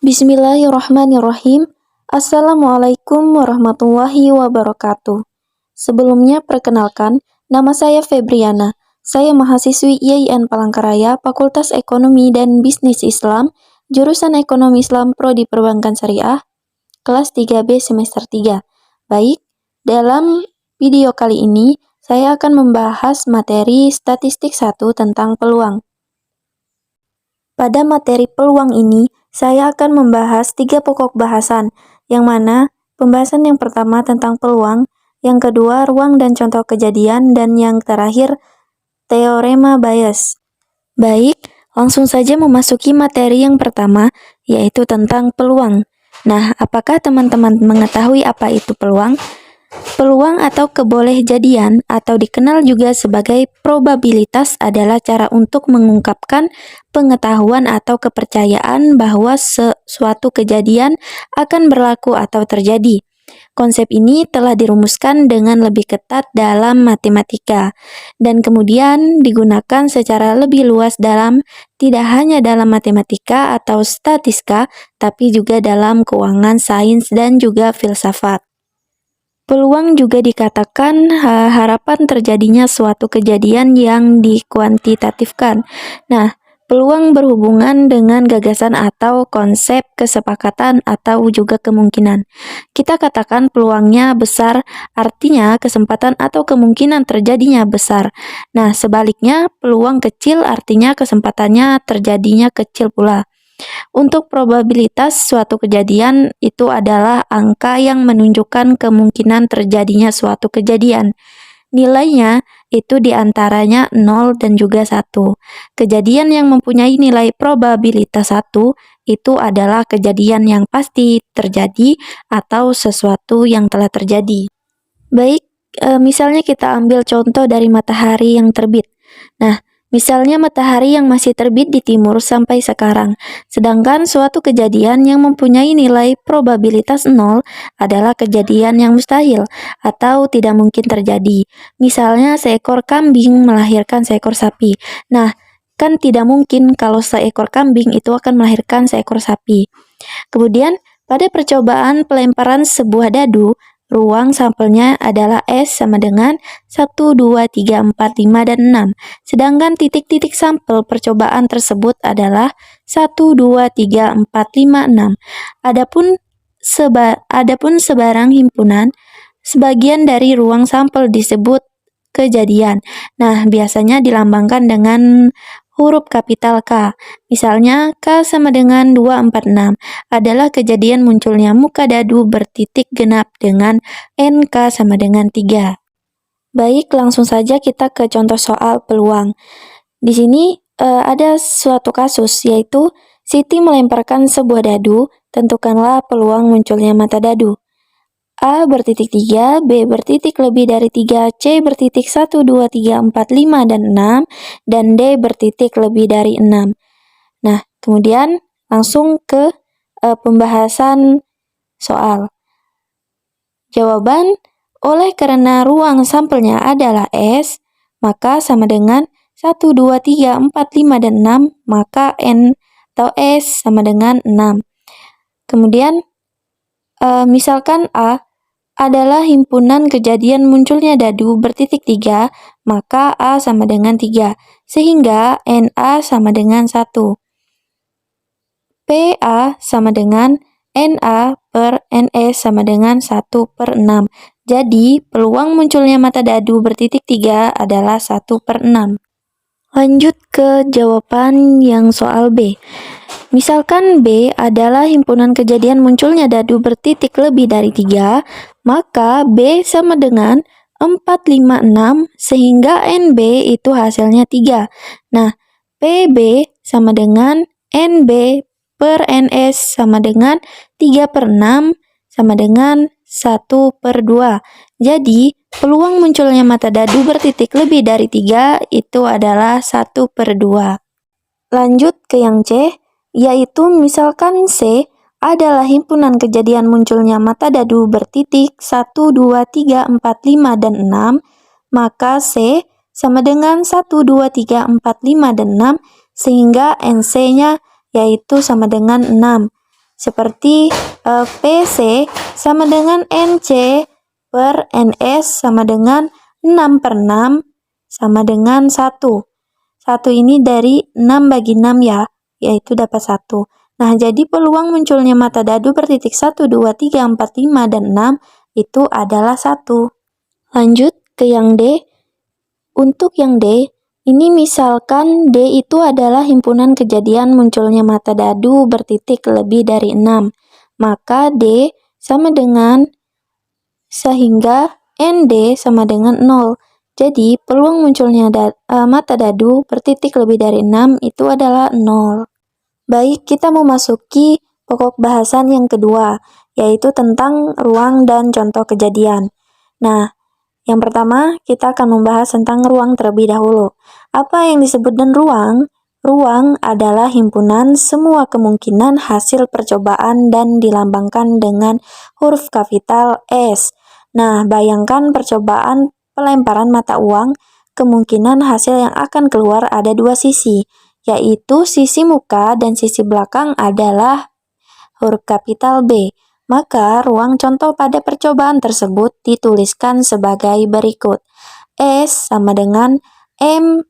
Bismillahirrahmanirrahim. Assalamualaikum warahmatullahi wabarakatuh. Sebelumnya perkenalkan, nama saya Febriana. Saya mahasiswi IAIN Palangkaraya, Fakultas Ekonomi dan Bisnis Islam, jurusan Ekonomi Islam Prodi Perbankan Syariah, kelas 3B semester 3. Baik, dalam video kali ini saya akan membahas materi statistik 1 tentang peluang. Pada materi peluang ini, saya akan membahas 3 pokok bahasan, yang mana pembahasan yang pertama tentang peluang, yang kedua ruang dan contoh kejadian, dan yang terakhir teorema Bayes. Baik, langsung saja memasuki materi yang pertama, yaitu tentang peluang. Nah, apakah teman-teman mengetahui apa itu peluang? Peluang atau kebolehjadian atau dikenal juga sebagai probabilitas adalah cara untuk mengungkapkan pengetahuan atau kepercayaan bahwa suatu kejadian akan berlaku atau terjadi. Konsep ini telah dirumuskan dengan lebih ketat dalam matematika dan kemudian digunakan secara lebih luas tidak hanya dalam matematika atau statistika, tapi juga dalam keuangan, sains, dan juga filsafat. Peluang juga dikatakan harapan terjadinya suatu kejadian yang dikuantitatifkan. Nah, peluang berhubungan dengan gagasan atau konsep kesepakatan atau juga kemungkinan. Kita katakan peluangnya besar, artinya kesempatan atau kemungkinan terjadinya besar. Nah, sebaliknya peluang kecil artinya kesempatannya terjadinya kecil pula. Untuk probabilitas suatu kejadian itu adalah angka yang menunjukkan kemungkinan terjadinya suatu kejadian. Nilainya itu diantaranya 0 dan juga 1. Kejadian yang mempunyai nilai probabilitas 1 itu adalah kejadian yang pasti terjadi atau sesuatu yang telah terjadi. Baik, misalnya kita ambil contoh dari matahari yang terbit. Nah, misalnya matahari yang masih terbit di timur sampai sekarang, sedangkan suatu kejadian yang mempunyai nilai probabilitas 0 adalah kejadian yang mustahil atau tidak mungkin terjadi. Misalnya seekor kambing melahirkan seekor sapi. Nah, kan tidak mungkin kalau seekor kambing itu akan melahirkan seekor sapi. Kemudian, pada percobaan pelemparan sebuah dadu, ruang sampelnya adalah S sama dengan 1, 2, 3, 4, 5, dan 6. Sedangkan titik-titik sampel percobaan tersebut adalah 1, 2, 3, 4, 5, 6. Adapun sebarang himpunan, sebagian dari ruang sampel disebut kejadian. Nah, biasanya dilambangkan dengan huruf kapital K. Misalnya, K sama dengan 246 adalah kejadian munculnya muka dadu bertitik genap dengan NK sama dengan 3. Baik, langsung saja kita ke contoh soal peluang. Di sini ada suatu kasus, yaitu Siti melemparkan sebuah dadu, tentukanlah peluang munculnya mata dadu. A bertitik 3, B bertitik lebih dari 3, C bertitik 1, 2, 3, 4, 5, dan 6, dan D bertitik lebih dari 6. Nah, kemudian langsung ke pembahasan soal. Jawaban, oleh karena ruang sampelnya adalah S, maka sama dengan 1, 2, 3, 4, 5, dan 6, maka N atau S sama dengan 6. Kemudian, misalkan A adalah himpunan kejadian munculnya dadu bertitik 3, maka A sama dengan 3, sehingga NA sama dengan 1. PA sama dengan NA per NS sama dengan 1/6. Jadi, peluang munculnya mata dadu bertitik 3 adalah 1/6. Lanjut ke jawaban yang soal B. Misalkan B adalah himpunan kejadian munculnya dadu bertitik lebih dari 3, maka B sama dengan 4, 5, 6, sehingga NB itu hasilnya 3. Nah, PB sama dengan NB per NS sama dengan 3/6 sama dengan 1/2. Jadi, peluang munculnya mata dadu bertitik lebih dari 3 itu adalah 1/2. Lanjut ke yang C, yaitu misalkan C adalah himpunan kejadian munculnya mata dadu bertitik 1, 2, 3, 4, 5, dan 6, maka C sama dengan 1, 2, 3, 4, 5, dan 6, sehingga NC-nya yaitu sama dengan 6. seperti PC sama dengan NC per NS sama dengan 6/6 sama dengan 1. 1 ini dari 6 bagi 6 ya, yaitu dapat 1. Nah, jadi peluang munculnya mata dadu bertitik 1, 2, 3, 4, 5, dan 6 itu adalah 1. Lanjut ke yang D. Untuk yang D, ini misalkan D itu adalah himpunan kejadian munculnya mata dadu bertitik lebih dari 6. Maka D sama dengan sehingga ND sama dengan 0. Jadi, peluang munculnya mata dadu bertitik lebih dari 6 itu adalah 0. Baik, kita memasuki pokok bahasan yang kedua, yaitu tentang ruang dan contoh kejadian. Nah, yang pertama, kita akan membahas tentang ruang terlebih dahulu. Apa yang disebut dengan ruang? Ruang adalah himpunan semua kemungkinan hasil percobaan dan dilambangkan dengan huruf kapital S. Nah, bayangkan percobaan pelemparan mata uang, kemungkinan hasil yang akan keluar ada dua sisi, yaitu sisi muka dan sisi belakang adalah huruf kapital B. Maka, ruang contoh pada percobaan tersebut dituliskan sebagai berikut. S sama dengan M,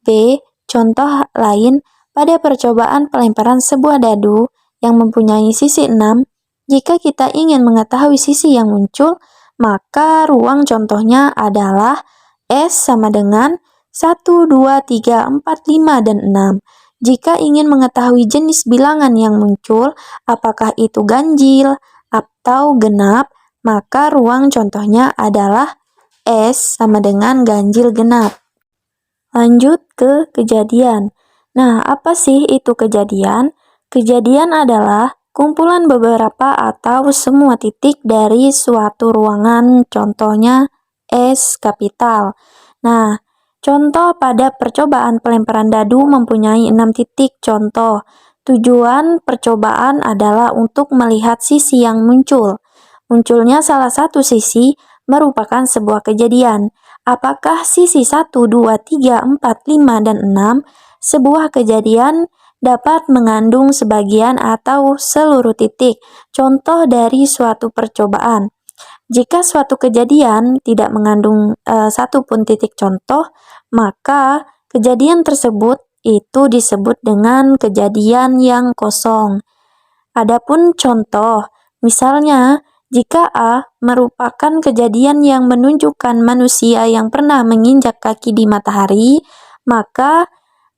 B. Contoh lain, pada percobaan pelemparan sebuah dadu yang mempunyai sisi 6, jika kita ingin mengetahui sisi yang muncul, maka ruang contohnya adalah S sama dengan 1, 2, 3, 4, 5, dan 6. Jika ingin mengetahui jenis bilangan yang muncul, apakah itu ganjil atau genap, maka ruang contohnya adalah S sama dengan ganjil genap. Lanjut ke kejadian. Nah, apa sih itu kejadian? Kejadian adalah kumpulan beberapa atau semua titik dari suatu ruangan, contohnya S kapital. Nah, contoh pada percobaan pelemparan dadu mempunyai 6 titik contoh. Tujuan percobaan adalah untuk melihat sisi yang muncul. Munculnya salah satu sisi merupakan sebuah kejadian. Apakah sisi 1, 2, 3, 4, 5, dan 6 sebuah kejadian dapat mengandung sebagian atau seluruh titik contoh dari suatu percobaan. Jika suatu kejadian tidak mengandung satu pun titik contoh, maka kejadian tersebut itu disebut dengan kejadian yang kosong. Adapun contoh, misalnya jika A merupakan kejadian yang menunjukkan manusia yang pernah menginjak kaki di matahari, maka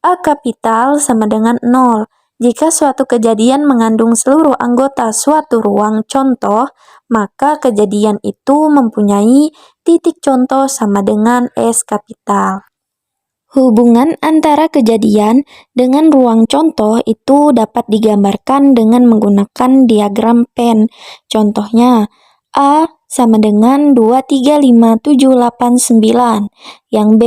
A kapital sama dengan 0. Jika suatu kejadian mengandung seluruh anggota suatu ruang contoh, maka kejadian itu mempunyai titik contoh sama dengan S kapital. Hubungan antara kejadian dengan ruang contoh itu dapat digambarkan dengan menggunakan diagram Venn. Contohnya, A sama dengan 2, 3, 5, 7, 8, 9. Yang B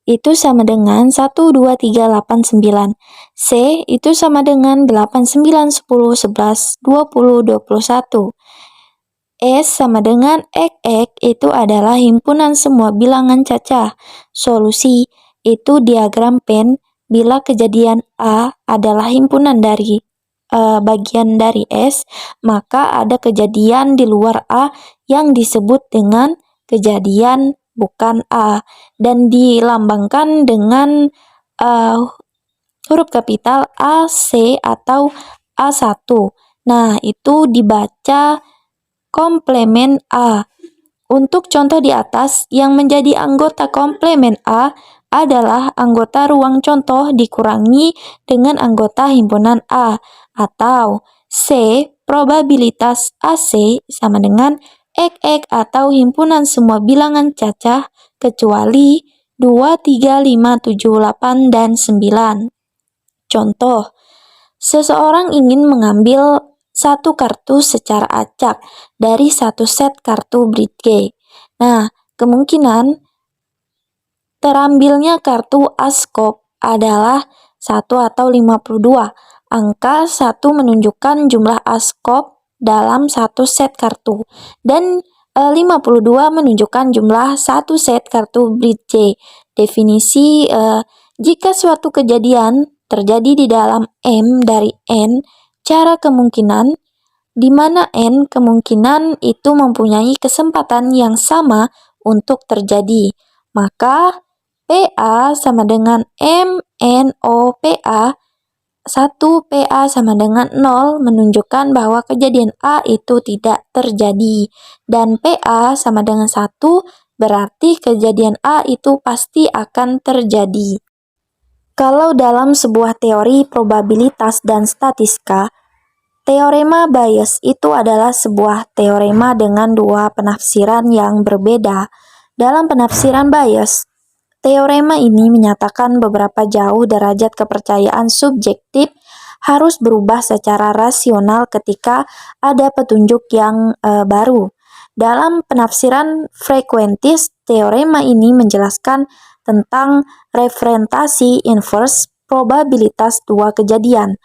itu sama dengan 1, 2, 3, 8, 9. C itu sama dengan 8, 9, 10, 11, 20, 21. S sama dengan X itu adalah himpunan semua bilangan cacah. Solusi itu diagram Venn bila kejadian A adalah himpunan dari bagian dari S, maka ada kejadian di luar A yang disebut dengan kejadian bukan A dan dilambangkan dengan huruf kapital A, C, atau A1. Nah, itu dibaca komplemen A. Untuk contoh di atas, yang menjadi anggota komplemen A adalah anggota ruang contoh dikurangi dengan anggota himpunan A, atau C, probabilitas AC sama dengan X atau himpunan semua bilangan cacah kecuali 2, 3, 5, 7, 8, dan 9. Contoh, seseorang ingin mengambil satu kartu secara acak dari satu set kartu Bridge. Nah, kemungkinan terambilnya kartu Askop adalah 1 atau 52. Angka 1 menunjukkan jumlah Askop dalam satu set kartu, dan 52 menunjukkan jumlah satu set kartu Bridge. Definisi, jika suatu kejadian terjadi di dalam M dari N, cara kemungkinan di mana N kemungkinan itu mempunyai kesempatan yang sama untuk terjadi. Maka PA sama dengan MNO-PA, 1 PA sama dengan 0 menunjukkan bahwa kejadian A itu tidak terjadi. Dan PA sama dengan 1 berarti kejadian A itu pasti akan terjadi. Kalau dalam sebuah teori probabilitas dan statistika, teorema Bayes itu adalah sebuah teorema dengan dua penafsiran yang berbeda. Dalam penafsiran Bayes, teorema ini menyatakan beberapa jauh derajat kepercayaan subjektif harus berubah secara rasional ketika ada petunjuk yang baru. Dalam penafsiran Frequentis, teorema ini menjelaskan tentang referentasi inverse probabilitas dua kejadian.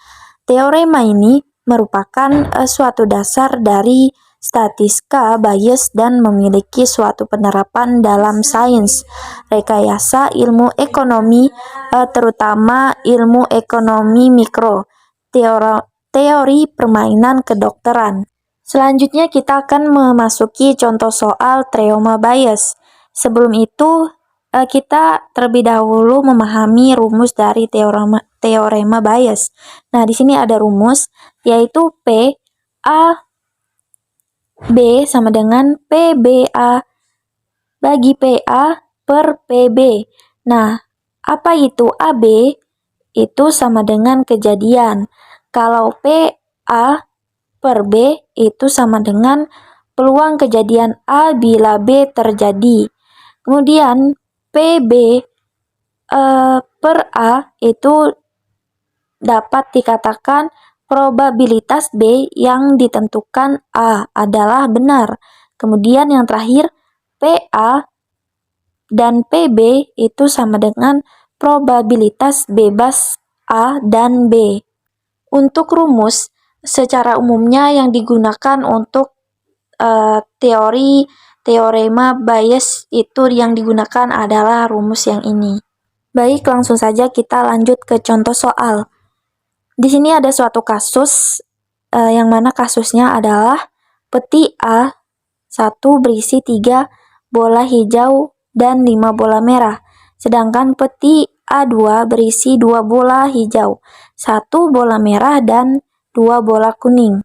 Teorema ini merupakan suatu dasar dari statistika Bayes dan memiliki suatu penerapan dalam sains rekayasa ilmu ekonomi, terutama ilmu ekonomi mikro, teori permainan kedokteran. Selanjutnya kita akan memasuki contoh soal teorema Bayes. Sebelum itu, kita terlebih dahulu memahami rumus dari teorema Bayes. Nah, di sini ada rumus, yaitu P A B sama dengan PBA bagi PA per PB. Nah, apa itu AB? Itu sama dengan kejadian. Kalau PA per B itu sama dengan peluang kejadian A bila B terjadi. Kemudian PB per A itu dapat dikatakan probabilitas B yang ditentukan A adalah benar. Kemudian yang terakhir PA dan PB itu sama dengan probabilitas bebas A dan B. Untuk rumus, secara umumnya yang digunakan untuk teori teorema Bayes itu yang digunakan adalah rumus yang ini. Baik, langsung saja kita lanjut ke contoh soal. Di sini ada suatu kasus yang mana kasusnya adalah peti A1 berisi 3 bola hijau dan 5 bola merah. Sedangkan peti A2 berisi 2 bola hijau, 1 bola merah, dan 2 bola kuning.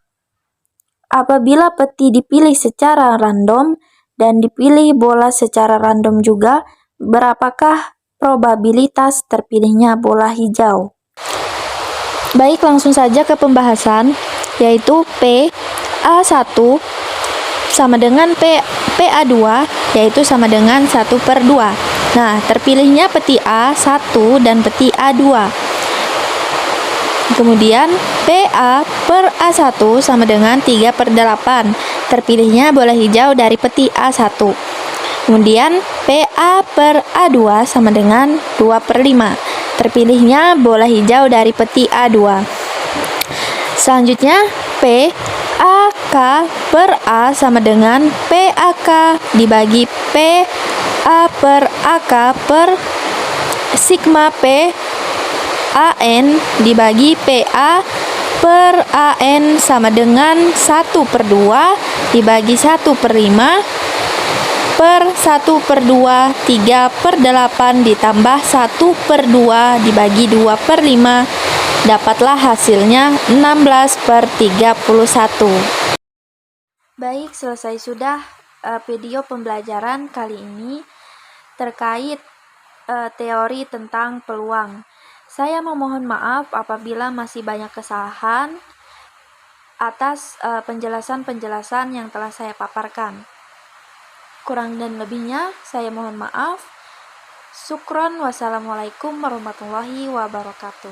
Apabila peti dipilih secara random dan dipilih bola secara random juga, berapakah probabilitas terpilihnya bola hijau? Baik, langsung saja ke pembahasan, yaitu PA1 sama dengan PA2, yaitu sama dengan 1/2. Nah, terpilihnya peti A1 dan peti A2. Kemudian PA per A1 sama dengan 3/8. Terpilihnya bola hijau dari peti A1. Kemudian PA per A2 sama dengan 2/5. Terpilihnya bola hijau dari peti A2. Selanjutnya PAK per A sama dengan PAK dibagi PA per AK per sigma P AN dibagi PA per AN sama dengan 1/2 dibagi 1/5 per 1/2, 3/8 ditambah 1/2 dibagi 2/5, dapatlah hasilnya 16/31. Baik, selesai sudah video pembelajaran kali ini terkait teori tentang peluang. Saya memohon maaf apabila masih banyak kesalahan atas penjelasan-penjelasan yang telah saya paparkan. Kurang dan lebihnya saya mohon maaf. Syukron, wassalamualaikum warahmatullahi wabarakatuh.